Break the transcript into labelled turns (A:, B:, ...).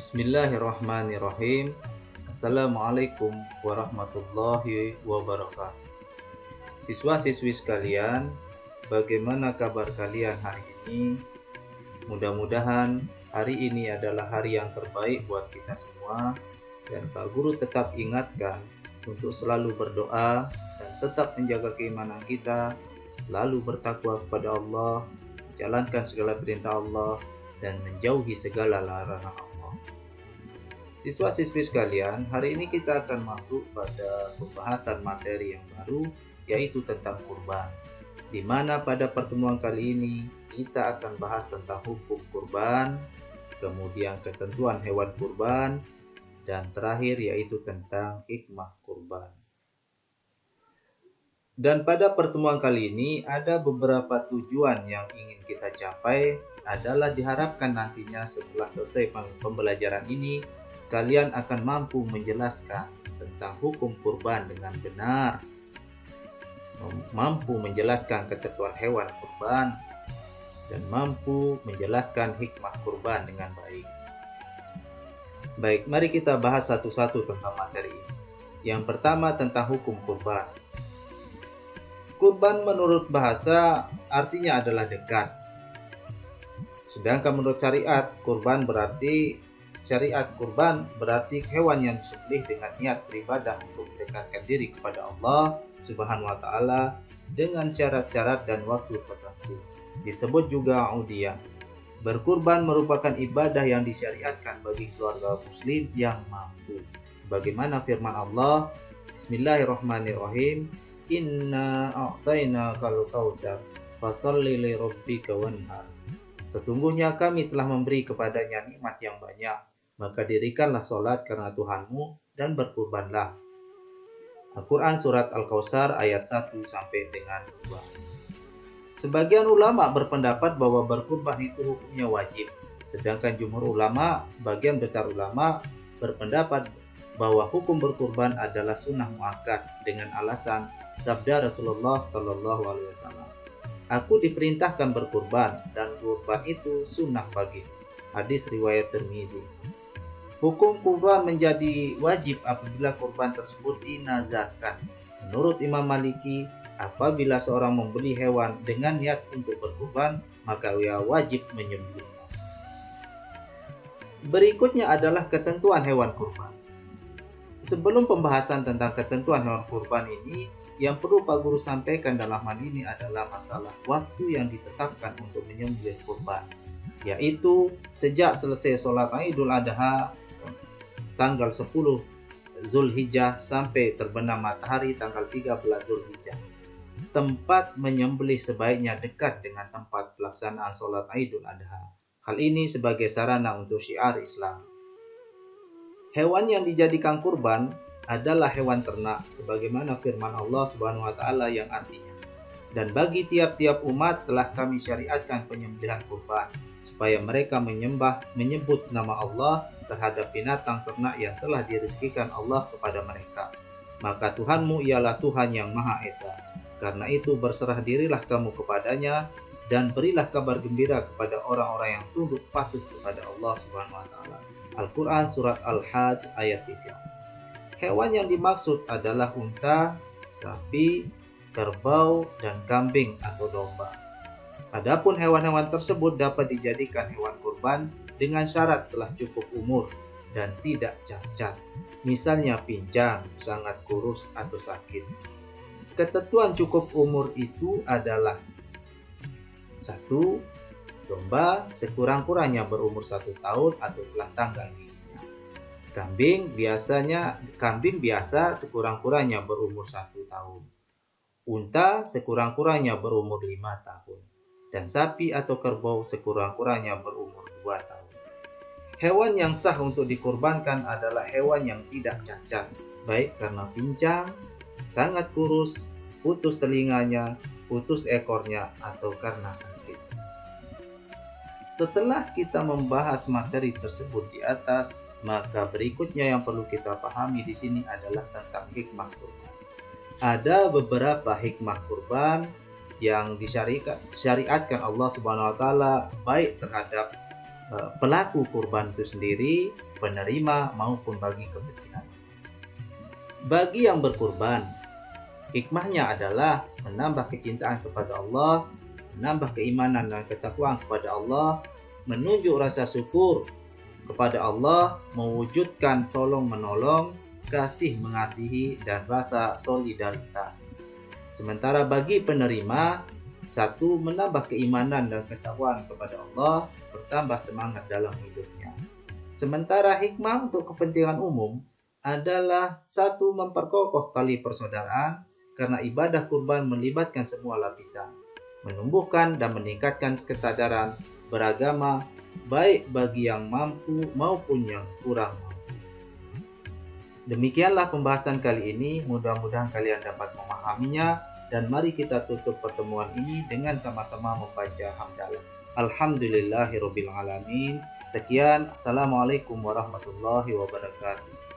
A: Bismillahirrahmanirrahim. Assalamualaikum warahmatullahi wabarakatuh. Siswa-siswi sekalian, bagaimana kabar kalian hari ini? Mudah-mudahan hari ini adalah hari yang terbaik buat kita semua. Dan Pak Guru tetap ingatkan untuk selalu berdoa dan tetap menjaga keimanan kita, selalu bertakwa kepada Allah, menjalankan segala perintah Allah, dan menjauhi segala larangan Allah. Siswa-siswi sekalian, hari ini kita akan masuk pada pembahasan materi yang baru, yaitu tentang kurban. Di mana pada pertemuan kali ini kita akan bahas tentang hukum kurban, kemudian ketentuan hewan kurban, dan terakhir yaitu tentang hikmah kurban. Dan pada pertemuan kali ini ada beberapa tujuan yang ingin kita capai, adalah diharapkan nantinya setelah selesai pembelajaran ini, kalian akan mampu menjelaskan tentang hukum kurban dengan benar, mampu menjelaskan ketentuan hewan kurban, dan mampu menjelaskan hikmah kurban dengan baik. Baik, mari kita bahas satu-satu tentang materi ini. Yang pertama tentang hukum kurban. Kurban menurut bahasa artinya adalah dekat. Sedangkan menurut syariat, kurban berarti hewan yang disembelih dengan niat beribadah untuk mendekatkan diri kepada Allah Subhanahu wa taala dengan syarat-syarat dan waktu tertentu. Disebut juga udhiyah. Berkurban merupakan ibadah yang disyariatkan bagi keluarga muslim yang mampu. Sebagaimana firman Allah, Bismillahirrahmanirrahim, Inna a'tainakal kautsar fasholli li rabbika wanhar. Sesungguhnya kami telah memberi kepadanya nikmat yang banyak, maka dirikanlah sholat karena Tuhanmu dan berkurbanlah. Al-Quran Surat Al-Kautsar ayat 1 sampai dengan 2. Sebagian ulama berpendapat bahwa berkurban itu hukumnya wajib, sedangkan jumhur ulama, sebagian besar ulama berpendapat bahwa hukum berkurban adalah sunnah muakkad dengan alasan sabda Rasulullah SAW. Aku diperintahkan berkurban dan kurban itu sunnah bagiku. Hadis riwayat Tirmizi. Hukum kurban menjadi wajib apabila kurban tersebut dinazarkan. Menurut Imam Maliki, apabila seorang membeli hewan dengan niat untuk berkurban, maka ia wajib menyembelihnya. Berikutnya adalah ketentuan hewan kurban. Sebelum pembahasan tentang ketentuan hewan kurban ini, yang perlu Pak Guru sampaikan dalam hal ini adalah masalah waktu yang ditetapkan untuk menyembelih kurban, yaitu sejak selesai sholat Idul Adha tanggal 10 Zulhijjah sampai terbenam matahari tanggal 13 Zulhijjah. Tempat menyembelih sebaiknya dekat dengan tempat pelaksanaan sholat Idul Adha. Hal ini sebagai sarana untuk syiar Islam. Hewan yang dijadikan kurban adalah hewan ternak sebagaimana firman Allah Subhanahu wa taala yang artinya, dan bagi tiap-tiap umat telah kami syariatkan penyembelihan kurban supaya mereka menyebut nama Allah terhadap binatang ternak yang telah direzekikan Allah kepada mereka. Maka Tuhanmu ialah Tuhan yang Maha Esa. Karena itu berserah dirilah kamu kepadanya dan berilah kabar gembira kepada orang-orang yang tunduk patuh kepada Allah Subhanahu wa taala. Al-Quran Surat Al-Hajj ayat 3. Hewan yang dimaksud adalah unta, sapi, kerbau, dan kambing atau domba. Adapun hewan-hewan tersebut dapat dijadikan hewan kurban dengan syarat telah cukup umur dan tidak cacat. Misalnya pincang, sangat kurus, atau sakit. Ketentuan cukup umur itu adalah 1. Domba sekurang-kurangnya berumur 1 tahun atau telah tanggal giginya. Kambing biasa sekurang-kurangnya berumur 1 tahun. Unta sekurang-kurangnya berumur 5 tahun. Dan sapi atau kerbau sekurang-kurangnya berumur 2 tahun. Hewan yang sah untuk dikurbankan adalah hewan yang tidak cacat, baik karena pincang, sangat kurus, putus telinganya, putus ekornya, atau karena sakit. Setelah kita membahas materi tersebut di atas, maka berikutnya yang perlu kita pahami di sini adalah tentang hikmah kurban. Ada beberapa hikmah kurban yang disyariatkan Allah Subhanahu wa taala baik terhadap pelaku kurban itu sendiri, penerima maupun bagi kepentingan. Bagi yang berkurban, hikmahnya adalah menambah kecintaan kepada Allah, menambah keimanan dan ketakwaan kepada Allah, menunjuk rasa syukur kepada Allah, mewujudkan tolong-menolong, kasih mengasihi, dan rasa solidaritas. Sementara bagi penerima, satu, menambah keimanan dan ketakwaan kepada Allah, bertambah semangat dalam hidupnya. Sementara hikmah untuk kepentingan umum adalah satu, memperkokoh tali persaudaraan, karena ibadah kurban melibatkan semua lapisan, menumbuhkan dan meningkatkan kesadaran beragama, baik bagi yang mampu maupun yang kurang mampu. Demikianlah pembahasan kali ini, mudah-mudahan kalian dapat memahaminya. Dan mari kita tutup pertemuan ini dengan sama-sama membaca hamdalah. Alhamdulillahirabbil alamin. Sekian, assalamualaikum warahmatullahi wabarakatuh.